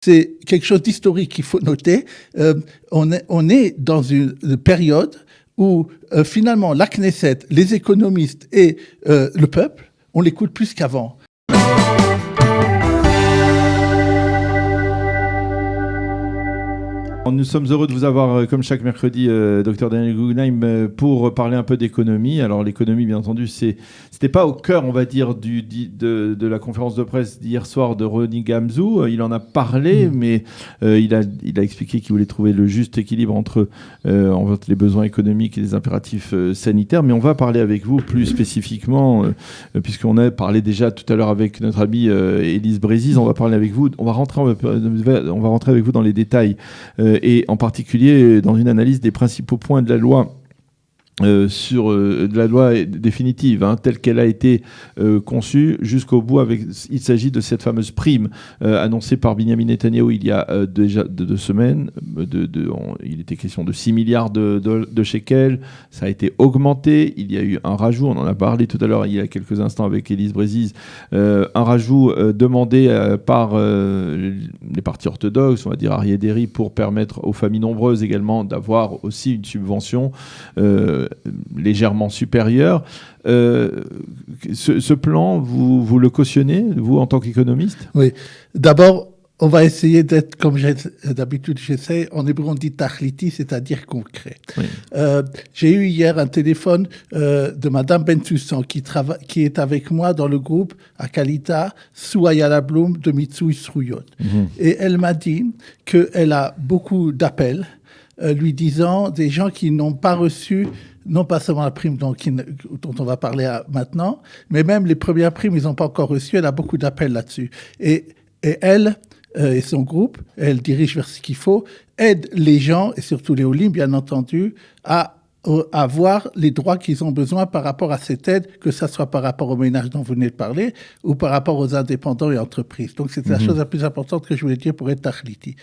c'est quelque chose d'historique qu'il faut noter. On est dans une période où finalement la Knesset, les économistes et le peuple, on l'écoute plus qu'avant. Nous sommes heureux de vous avoir, comme chaque mercredi, Dr Daniel Guggenheim, pour parler un peu d'économie. Alors l'économie, bien entendu, c'était pas au cœur, on va dire, de la conférence de presse d'hier soir de Roni Gamzou. Il en a parlé, mais il a expliqué qu'il voulait trouver le juste équilibre entre les besoins économiques et les impératifs sanitaires. Mais on va parler avec vous plus spécifiquement, puisqu'on a parlé déjà tout à l'heure avec notre amie Élise Brézis. On va parler avec vous. On va rentrer avec vous dans les détails. Et en particulier dans une analyse des principaux points de la loi de la loi définitive, telle qu'elle a été conçue jusqu'au bout. Il s'agit de cette fameuse prime annoncée par Benjamin Netanyahou il y a déjà 2 semaines. Il était question de 6 milliards de shekels. Ça a été augmenté. Il y a eu un rajout, on en a parlé tout à l'heure il y a quelques instants avec Élise Brézis, un rajout demandé par les partis orthodoxes, on va dire Aryeh Deri, pour permettre aux familles nombreuses également d'avoir aussi une subvention légèrement supérieur. Ce plan, vous le cautionnez, vous, en tant qu'économiste ? Oui. D'abord, on va essayer d'être, comme d'habitude j'essaie, en hébreu on dit tachliti, c'est-à-dire concret. Oui. J'ai eu hier un téléphone de Madame Bentussan qui est avec moi dans le groupe Akalita sous Ayala Bloom de Mitsui Sruyot. Et elle m'a dit qu'elle a beaucoup d'appels lui disant des gens qui n'ont pas reçu, non pas seulement la prime dont on va parler maintenant, mais même les premières primes, ils n'ont pas encore reçu. Elle a beaucoup d'appels là-dessus. Et elle et son groupe, elle dirige vers ce qu'il faut, aide les gens, et surtout les Olim, bien entendu, à avoir les droits qu'ils ont besoin par rapport à cette aide, que ce soit par rapport aux ménages dont vous venez de parler, ou par rapport aux indépendants et entreprises. Donc, c'est la chose la plus importante que je voulais dire pour être tachliti.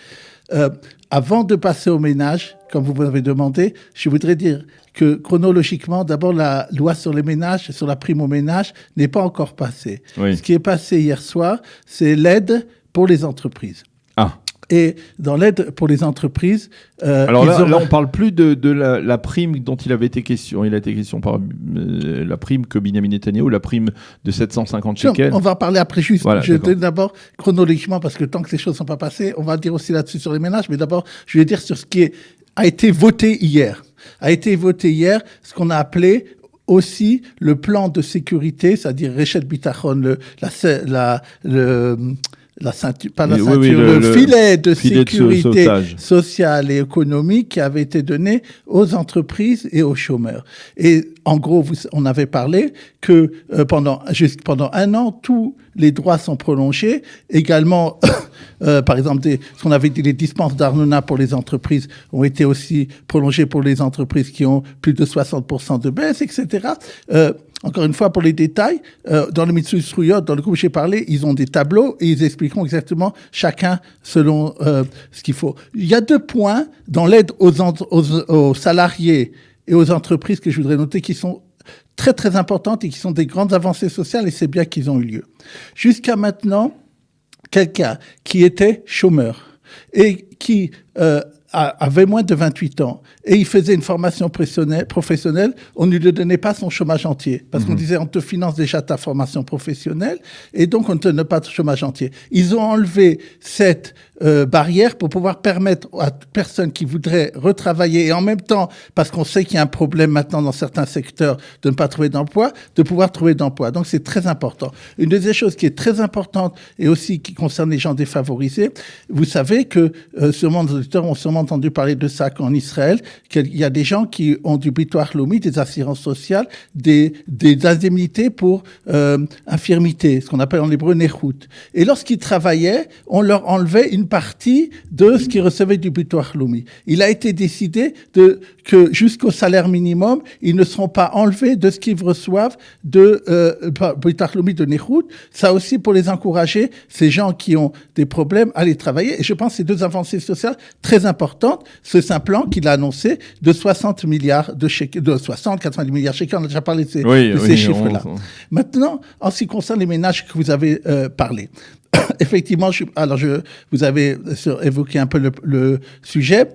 Avant de passer aux ménages, comme vous m'avez demandé, je voudrais dire que chronologiquement, d'abord, la loi sur les ménages, sur la prime aux ménages, n'est pas encore passée. Oui. Ce qui est passé hier soir, c'est l'aide pour les entreprises. Ah. Et dans l'aide pour les entreprises... Alors là, on ne parle plus de la prime dont il avait été question. Il a été question par la prime que Benjamin Netanyahou, la prime de 750 shekels. On va en parler après juste. Voilà, je vais d'abord chronologiquement, parce que tant que ces choses ne sont pas passées, on va dire aussi là-dessus sur les ménages. Mais d'abord, je vais dire sur ce qui a été voté hier. A été voté hier ce qu'on a appelé aussi le plan de sécurité, c'est-à-dire Reshet Bitachon, le filet de sécurité sociale et économique qui avait été donné aux entreprises et aux chômeurs. Et en gros, on avait parlé que pendant 1 an, tous les droits sont prolongés. Également, par exemple, ce qu'on avait dit, les dispenses d'Arnona pour les entreprises ont été aussi prolongées pour les entreprises qui ont plus de 60% de baisse, etc. Encore une fois, pour les détails, dans le Mitsui Sruyot, dans le groupe où j'ai parlé, ils ont des tableaux et ils expliqueront exactement chacun selon ce qu'il faut. Il y a 2 points dans l'aide aux salariés et aux entreprises que je voudrais noter qui sont très, très importantes et qui sont des grandes avancées sociales, et c'est bien qu'ils ont eu lieu. Jusqu'à maintenant, quelqu'un qui était chômeur et qui avait moins de 28 ans et il faisait une formation professionnelle, on ne lui donnait pas son chômage entier. Parce qu'on disait, on te finance déjà ta formation professionnelle et donc on ne te donne pas ton chômage entier. Ils ont enlevé cette barrière pour pouvoir permettre à toute personne qui voudrait retravailler et en même temps, parce qu'on sait qu'il y a un problème maintenant dans certains secteurs de ne pas trouver d'emploi, de pouvoir trouver d'emploi. Donc c'est très important. Une deuxième chose qui est très importante et aussi qui concerne les gens défavorisés, vous savez que sûrement nos auditeurs ont sûrement entendu parler de ça qu'en Israël, qu'il y a des gens qui ont du bitoire lomi, des assurances sociales, des indemnités pour infirmité, ce qu'on appelle en hébreu nechut. Et lorsqu'ils travaillaient, on leur enlevait une partie de ce qu'ils recevaient du bitoire lomi. Il a été décidé que jusqu'au salaire minimum, ils ne seront pas enlevés de ce qu'ils reçoivent de bitoire lomi de nechut. Ça aussi pour les encourager, ces gens qui ont des problèmes, à aller travailler. Et je pense que c'est 2 avancées sociales très importantes. C'est un plan qu'il a annoncé de 60 milliards de shekels, de 60, 90 milliards de shekels. On a déjà parlé de ces chiffres-là. Maintenant, en ce qui concerne les ménages que vous avez parlé, effectivement, vous avez évoqué un peu le sujet.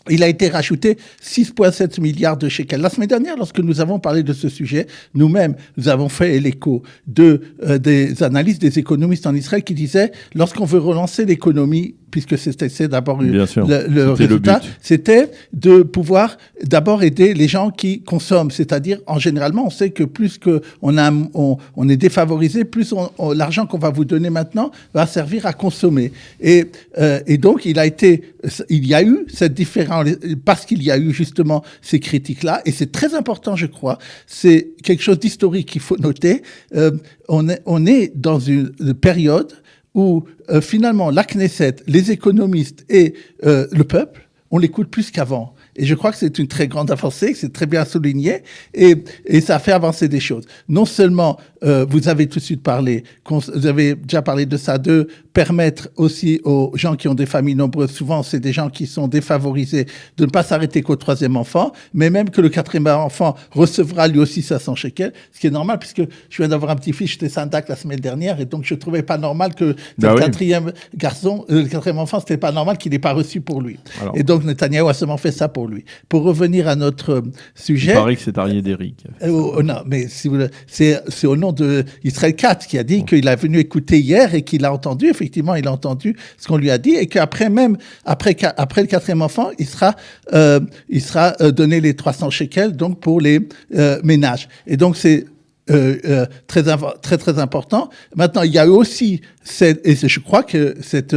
Il a été rajouté 6,7 milliards de shekels. La semaine dernière, lorsque nous avons parlé de ce sujet, nous-mêmes, nous avons fait l'écho des analyses des économistes en Israël qui disaient, lorsqu'on veut relancer l'économie, puisque c'est d'abord le résultat, c'était de pouvoir d'abord aider les gens qui consomment. C'est-à-dire, généralement, on sait que plus on est défavorisé, plus l'argent qu'on va vous donner maintenant va servir à consommer. Et donc, il y a eu cette différence, parce qu'il y a eu justement ces critiques-là, et c'est très important, je crois, c'est quelque chose d'historique qu'il faut noter. On est dans une période où finalement la Knesset, les économistes et le peuple, on l'écoute plus qu'avant. Et je crois que c'est une très grande avancée, que c'est très bien souligné, et ça a fait avancer des choses. Non seulement, vous avez tout de suite parlé, vous avez déjà parlé de ça, de permettre aussi aux gens qui ont des familles nombreuses, souvent c'est des gens qui sont défavorisés, de ne pas s'arrêter qu'au 3e enfant, mais même que le 4e enfant recevra lui aussi 500 shekels, ce qui est normal, puisque je viens d'avoir un petit-fils, j'étais syndac la semaine dernière, et donc je trouvais pas normal que le 4e garçon, le 4e enfant, c'était pas normal qu'il n'ait pas reçu pour lui. Alors. Et donc Netanyahou a seulement fait ça pour lui. Pour revenir à notre sujet... Il paraît que c'est Arié d'Éric. Non, mais c'est au nom d'Israël Katz qui a dit qu'il est venu écouter hier et qu'il a entendu, effectivement, il a entendu ce qu'on lui a dit, et qu'après après le 4e enfant, il sera donné les 300 shekels donc pour les ménages. Et donc c'est très important. Maintenant, il y a eu aussi je crois que cette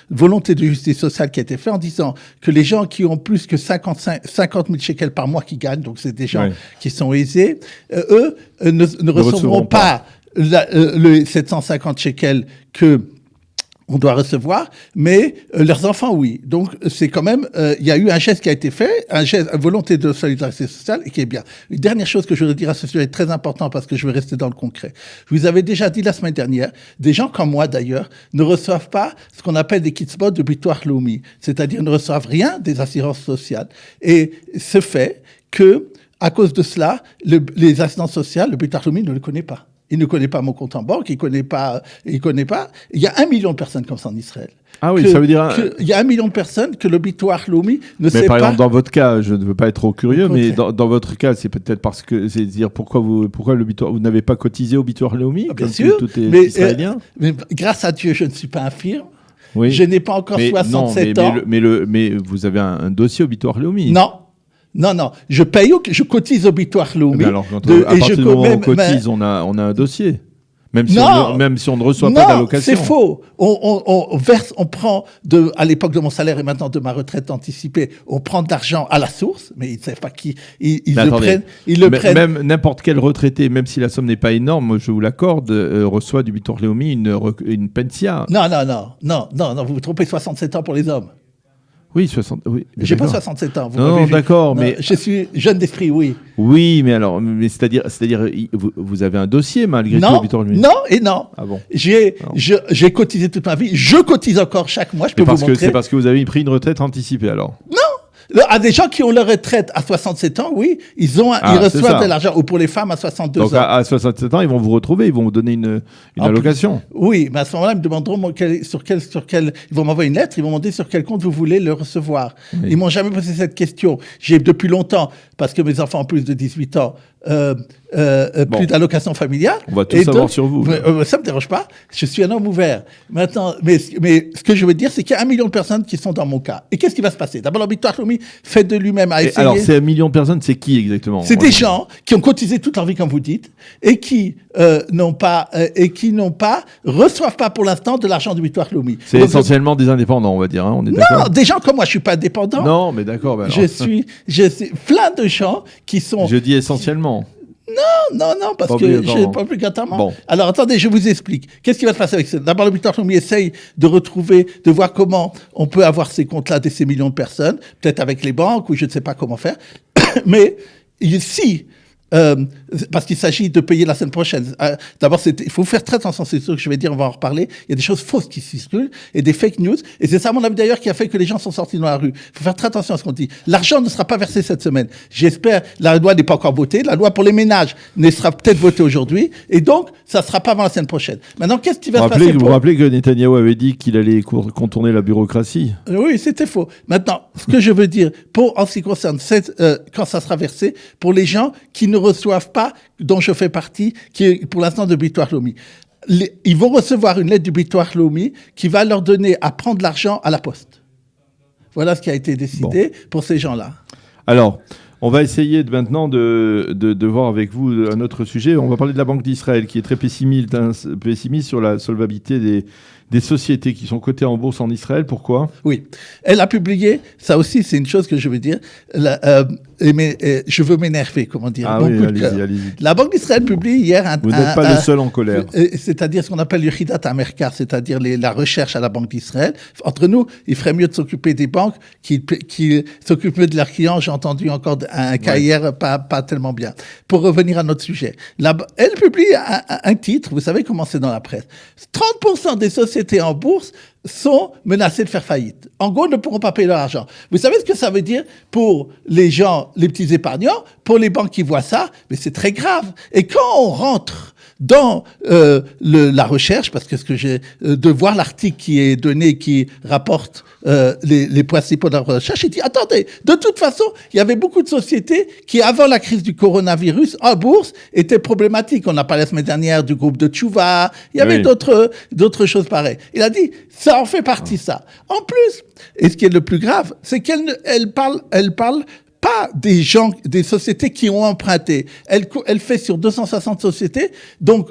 volonté de justice sociale qui a été faite en disant que les gens qui ont plus que 50 000 shekels par mois qui gagnent, donc c'est des gens qui sont aisés, eux ne recevront pas les 750 shekels que on doit recevoir, mais leurs enfants, oui. Donc, c'est quand même, il y a eu un geste qui a été fait, une volonté de solidarité sociale, et qui est bien. Une dernière chose que je voudrais dire à ce sujet est très important parce que je vais rester dans le concret. Je vous avais déjà dit la semaine dernière, des gens comme moi d'ailleurs, ne reçoivent pas ce qu'on appelle des kitzbot de bitoire leumi, c'est-à-dire ne reçoivent rien des assurances sociales. Et ce fait que, à cause de cela, les assistances sociales, le bitoire leumi ne le connaît pas. Il ne connaît pas mon compte en banque, il connaît pas. Il y a 1 million de personnes comme ça en Israël. Ah oui, ça veut dire... Il y a 1 million de personnes que le bitoire leumi ne sait pas... Mais par exemple, dans votre cas, je ne veux pas être trop curieux, mais dans votre cas, c'est peut-être parce que... C'est-à-dire, pourquoi le bitoire... Vous n'avez pas cotisé au bitoire leumi, bien sûr, tout est israélien mais grâce à Dieu, je ne suis pas infirme. Oui. Je n'ai pas encore 67 ans. Mais vous avez un dossier au bitoire leumi. Non, je cotise au bitoire leumi. Alors, à partir du moment où on cotise, on a un dossier. Même si on ne reçoit pas d'allocation. C'est faux. On verse, on prend à l'époque de mon salaire et maintenant de ma retraite anticipée, on prend de l'argent à la source, mais ils ne savent pas qui ils le prennent. Même n'importe quel retraité, même si la somme n'est pas énorme, je vous l'accorde, reçoit du bitoire leumi une pensia. Non, vous vous trompez, 67 ans pour les hommes. Oui, 60. Oui, j'ai pas 67 ans. Non, d'accord, mais je suis jeune d'esprit, oui. Oui, mais alors, c'est-à-dire, vous avez un dossier malgré tout, bitoire leumi. Non et non. Ah bon. J'ai cotisé toute ma vie. Je cotise encore chaque mois. Je peux vous montrer. C'est parce que vous avez pris une retraite anticipée, alors. Non. À des gens qui ont leur retraite à 67 ans, oui, ils reçoivent de l'argent. Ou pour les femmes à 62 ans. Donc à 67 ans, ils vont vous retrouver, ils vont vous donner une allocation. Oui, mais à ce moment-là, ils me demanderont sur quel ils vont m'envoyer une lettre, ils vont demander sur quel compte vous voulez le recevoir. Oui. Ils m'ont jamais posé cette question. J'ai depuis longtemps, parce que mes enfants ont plus de 18 ans, plus d'allocation familiale. On va tout savoir sur vous. Ça me dérange pas. Je suis un homme ouvert. Maintenant, mais ce que je veux dire, c'est qu'il y a 1 million de personnes qui sont dans mon cas. Et qu'est-ce qui va se passer? D'abord, le bitoire leumi fait de lui-même à essayer. Alors, ces 1 million de personnes, c'est qui exactement? C'est des gens qui ont cotisé toute leur vie, comme vous dites, et qui reçoivent pas pour l'instant de l'argent du bitoire leumi. C'est essentiellement des indépendants, on va dire. Hein, on est non, des gens comme moi, je suis pas indépendant. Non, mais d'accord. Ben je suis plein de gens qui sont. Je dis essentiellement. Non, parce que je n'ai pas obligatoirement. Bon. Alors, attendez, je vous explique. Qu'est-ce qui va se passer avec ça? D'abord, le bitoire leumi essaye de voir comment on peut avoir ces comptes-là de ces millions de personnes, peut-être avec les banques ou je ne sais pas comment faire. Mais si parce qu'il s'agit de payer la semaine prochaine. D'abord, il faut faire très attention, c'est ce que je vais dire, on va en reparler. Il y a des choses fausses qui circulent et des fake news. Et c'est ça, à mon avis, d'ailleurs, qui a fait que les gens sont sortis dans la rue. Il faut faire très attention à ce qu'on dit. L'argent ne sera pas versé cette semaine. J'espère, la loi n'est pas encore votée. La loi pour les ménages ne sera peut-être votée aujourd'hui. Et donc, ça ne sera pas avant la semaine prochaine. Maintenant, qu'est-ce qui va se passer? Vous vous rappelez que Netanyahou avait dit qu'il allait contourner la bureaucratie? Oui, c'était faux. Maintenant, ce que je veux dire, en ce qui concerne quand ça sera versé, pour les gens qui ne reçoivent pas, dont je fais partie, qui est pour l'instant de Bitoire Lomi. Ils vont recevoir une lettre du Bitoire Lomi qui va leur donner à prendre l'argent à la poste. Voilà ce qui a été décidé pour ces gens-là. Alors, on va essayer maintenant de voir avec vous un autre sujet. On va parler de la Banque d'Israël qui est très pessimiste sur la solvabilité des sociétés qui sont cotées en bourse en Israël. Pourquoi? Oui. Elle a publié, ça aussi c'est une chose que je veux dire, je veux m'énerver, comment dire. Ah oui, allez-y. La Banque d'Israël publie hier Vous n'êtes pas le seul en colère. C'est-à-dire ce qu'on appelle Yechidat HaMechkar, c'est-à-dire la recherche à la Banque d'Israël. Entre nous, il ferait mieux de s'occuper des banques qui s'occupent mieux de leurs clients. J'ai entendu encore un cas hier pas tellement bien. Pour revenir à notre sujet. Elle publie un titre, vous savez comment c'est dans la presse. 30% des sociétés en bourse sont menacées de faire faillite. En gros, ne pourront pas payer leur argent. Vous savez ce que ça veut dire pour les gens, les petits épargnants, pour les banques qui voient ça? Mais c'est très grave. Et quand on rentre dans la recherche, parce que ce que j'ai de voir l'article qui est donné, qui rapporte les principaux de la recherche, il dit attendez, de toute façon, il y avait beaucoup de sociétés qui, avant la crise du coronavirus, en bourse, étaient problématiques. On a parlé la semaine dernière du groupe de Tchouva, il y avait d'autres choses pareilles. Il a dit ça en fait partie ça. En plus, et ce qui est le plus grave, c'est qu'elle parle pas des gens, des sociétés qui ont emprunté. Elle fait sur 260 sociétés, donc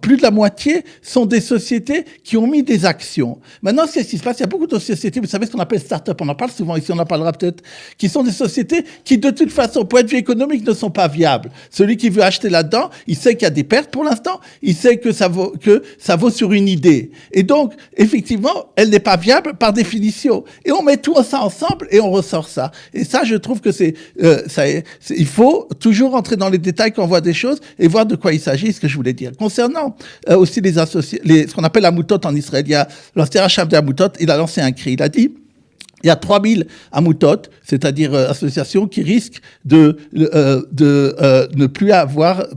plus de la moitié sont des sociétés qui ont mis des actions. Maintenant, qu'est-ce qui se passe? Il y a beaucoup de sociétés, vous savez ce qu'on appelle start-up, on en parle souvent ici, on en parlera peut-être, qui sont des sociétés qui, de toute façon, point de vue économique, ne sont pas viables. Celui qui veut acheter là-dedans, il sait qu'il y a des pertes pour l'instant, il sait que ça vaut sur une idée. Et donc, effectivement, elle n'est pas viable par définition. Et on met tout ça ensemble et on ressort ça. Et ça, je trouve que il faut toujours entrer dans les détails quand on voit des choses et voir de quoi il s'agit, ce que je voulais dire. Concernant aussi les associés, ce qu'on appelle la moutote en Israël, il y a l'ancien rachab de la moutote, il a lancé un cri, il a dit il y a 3000 amoutot, c'est-à-dire associations qui risquent de ne plus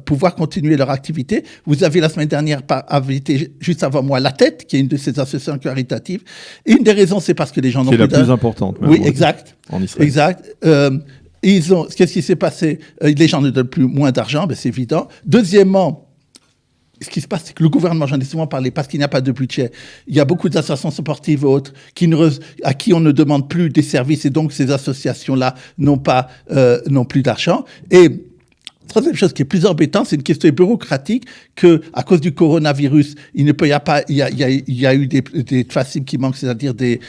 pouvoir continuer leur activité. Vous avez la semaine dernière invité juste avant moi La Tête, qui est une de ces associations caritatives. Et une des raisons, c'est parce que les gens n'ont plus d'argent. C'est la plus importante. Oui, exact. En Israël. Exact. Qu'est-ce qui s'est passé? Les gens ne donnent plus moins d'argent, c'est évident. Deuxièmement, ce qui se passe, c'est que le gouvernement, j'en ai souvent parlé, parce qu'il n'y a pas de budget, il y a beaucoup d'associations sportives et autres à qui on ne demande plus des services, et donc ces associations-là n'ont plus d'argent. Et troisième chose qui est plus embêtante, c'est une question bureaucratique que, à cause du coronavirus, il y a eu des tfasim qui manquent, c'est-à-dire des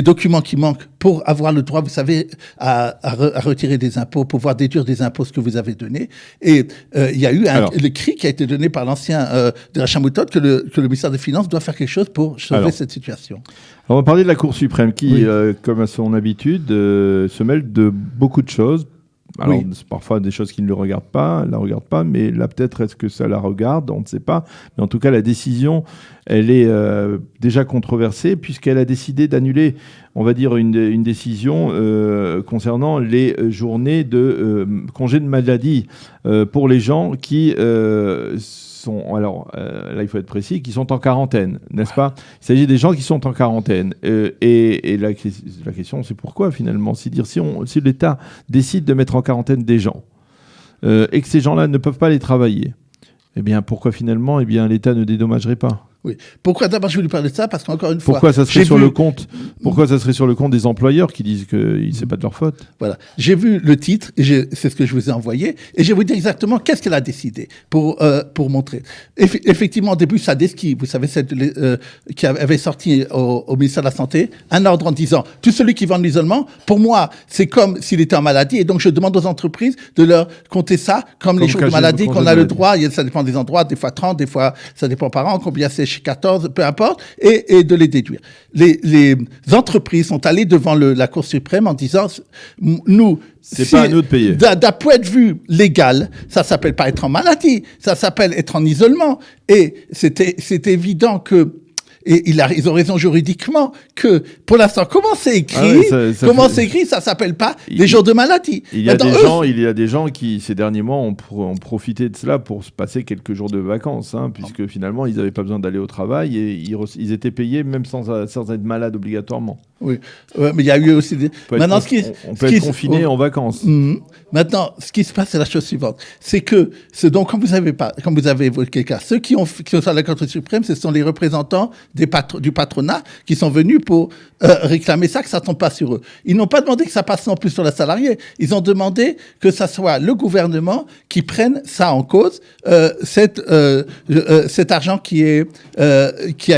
documents qui manquent pour avoir le droit, vous savez, à retirer des impôts, pouvoir déduire des impôts ce que vous avez donné. Et il y a eu le cri qui a été donné par l'ancien de la Chamoutote que le ministère des Finances doit faire quelque chose pour sauver cette situation. On va parler de la Cour suprême qui, comme à son habitude, se mêle de beaucoup de choses. Alors, c'est parfois des choses qui ne la regardent pas, mais là, peut-être, est-ce que ça la regarde? On ne sait pas. Mais en tout cas, la décision, elle est déjà controversée, puisqu'elle a décidé d'annuler, on va dire, une décision concernant les journées de congé de maladie pour les gens qui là, il faut être précis, qui sont en quarantaine, n'est-ce pas? Il s'agit des gens qui sont en quarantaine. Et la question, c'est pourquoi, finalement? Si l'État décide de mettre en quarantaine des gens et que ces gens-là ne peuvent pas aller travailler, eh bien, pourquoi, finalement, l'État ne dédommagerait pas? Oui. Pourquoi d'abord je voulais parler de ça? Parce qu'encore une fois... Pourquoi ça serait sur le compte des employeurs qui disent que c'est pas de leur faute? Voilà. J'ai vu le titre, et c'est ce que je vous ai envoyé, et je vais vous dire exactement qu'est-ce qu'elle a décidé pour montrer. Effectivement, au début, Sadeski, vous savez, qui avait sorti au ministère de la Santé un ordre en disant tout celui qui vend de l'isolement, pour moi, c'est comme s'il était en maladie, et donc je demande aux entreprises de leur compter ça comme les jours de maladie qu'on a le droit. Ça dépend des endroits, des fois 30, des fois ça dépend par an, combien c'est chez 14, peu importe, et de les déduire. Les entreprises sont allées devant la Cour suprême en disant, nous, c'est pas à nous de payer. D'un point de vue légal, ça s'appelle pas être en maladie, ça s'appelle être en isolement. Et c'est évident que, et ils ont raison juridiquement, que pour l'instant, comment c'est écrit, ça s'appelle pas des jours de maladie. Il y a des gens qui, ces derniers mois, ont profité de cela pour se passer quelques jours de vacances, puisque finalement, ils n'avaient pas besoin d'aller au travail et ils étaient payés même sans être malades obligatoirement. Oui, mais il y a eu aussi des... Maintenant, on peut être confiné en vacances. Maintenant, ce qui se passe, c'est la chose suivante. C'est que, comme vous avez évoqué le cas, ceux qui sont à la Cour suprême, ce sont les représentants du patronat qui sont venus pour réclamer ça, que ça ne tombe pas sur eux. Ils n'ont pas demandé que ça passe non plus sur les salariés. Ils ont demandé que ça soit le gouvernement qui prenne ça en cause, cet argent qui a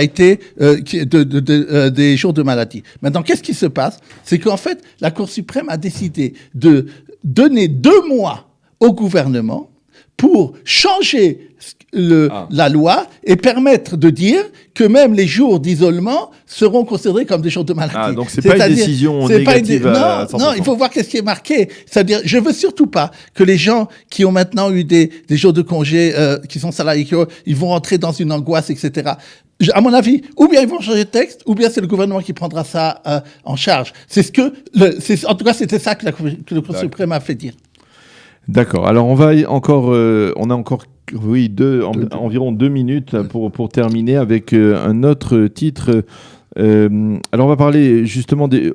été des jours de maladie. Maintenant, qu'est-ce qui se passe? C'est qu'en fait, la Cour suprême a décidé de donner 2 mois au gouvernement pour changer la loi et permettre de dire que même les jours d'isolement seront considérés comme des jours de maladie. Donc c'est pas une décision négative. Non, il faut voir qu'est-ce qui est marqué. C'est-à-dire, je veux surtout pas que les gens qui ont maintenant eu des jours de congé, qui sont salariés, ils vont rentrer dans une angoisse, etc. À mon avis, ou bien ils vont changer de texte, ou bien c'est le gouvernement qui prendra ça en charge. En tout cas, c'était ça que le Cour suprême a fait dire. D'accord. Alors on a encore environ 2 minutes pour terminer avec un autre titre. Alors on va parler justement des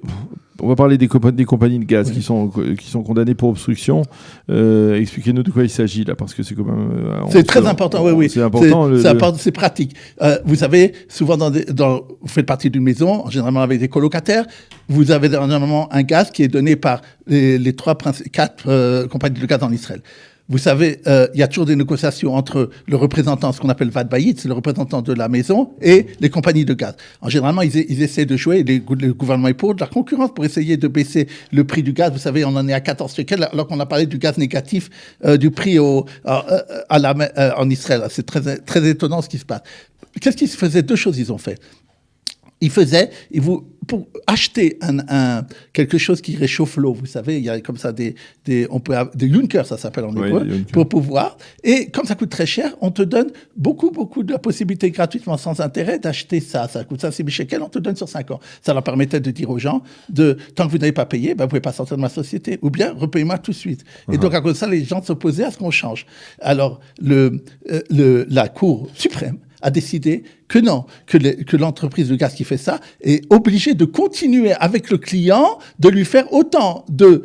compagnies de gaz qui sont condamnées pour obstruction. Expliquez-nous de quoi il s'agit là, parce que c'est quand même... c'est très important, oui. C'est important. C'est pratique. Vous savez, souvent, vous faites partie d'une maison, généralement avec des colocataires, vous avez normalement un gaz qui est donné par les 4 compagnies de gaz en Israël. Vous savez, il y a toujours des négociations entre le représentant, ce qu'on appelle Vad Bayit, c'est le représentant de la maison, et les compagnies de gaz. Généralement, ils essaient de jouer, le gouvernement est pour de la concurrence pour essayer de baisser le prix du gaz. Vous savez, on en est à 14 shekels, alors qu'on a parlé du gaz négatif, du prix en Israël. C'est très, très étonnant ce qui se passe. Qu'est-ce qui se faisait? 2 choses ils ont fait. Pour acheter quelque chose qui réchauffe l'eau, vous savez, il y a comme ça des Junkers, ça s'appelle en hébreu, pour pouvoir. Et comme ça coûte très cher, on te donne beaucoup de la possibilité gratuitement, sans intérêt, d'acheter ça. Ça coûte 6 000 shekels, on te donne sur 5 ans. Ça leur permettait de dire aux gens, tant que vous n'avez pas payé, vous ne pouvez pas sortir de ma société. Ou bien, repayez-moi tout de suite. Et donc, à cause de ça, les gens s'opposaient à ce qu'on change. Alors, la Cour suprême a décidé que l'entreprise de gaz qui fait ça est obligée de continuer avec le client, de lui faire autant de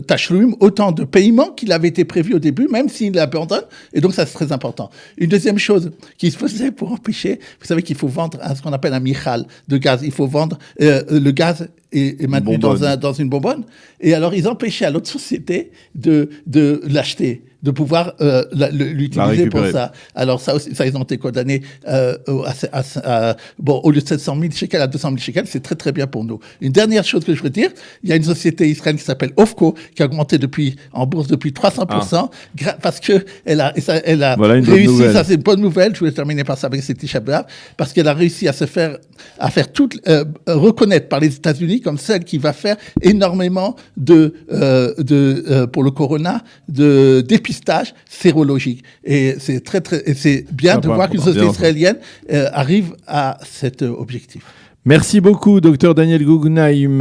tashloum, autant de paiements qu'il avait été prévu au début, même s'il l'abandonne. Et donc, ça, c'est très important. Une deuxième chose qui se faisait pour empêcher, vous savez qu'il faut vendre ce qu'on appelle un michal de gaz. Il faut vendre le gaz est maintenu dans une bonbonne. Et alors, ils empêchaient à l'autre société de l'acheter, de pouvoir l'utiliser pour ça. Alors, ça aussi, ils ont été condamnés au lieu de 700 000 shekels à 200 000 shekels. C'est très, très bien pour nous. Une dernière chose que je veux dire, il y a une société israélienne qui s'appelle Ofco, qui a augmenté en bourse depuis 300%, parce que elle a réussi, ça c'est une bonne nouvelle, je voulais terminer par ça avec cette Tisha B'Av, parce qu'elle a réussi à faire reconnaître par les États-Unis comme celle qui va faire énormément pour le corona, de dépistage sérologique. Et c'est c'est bien de voir qu'une société israélienne arrive à cet objectif. Merci beaucoup, Dr Daniel Guggenheim.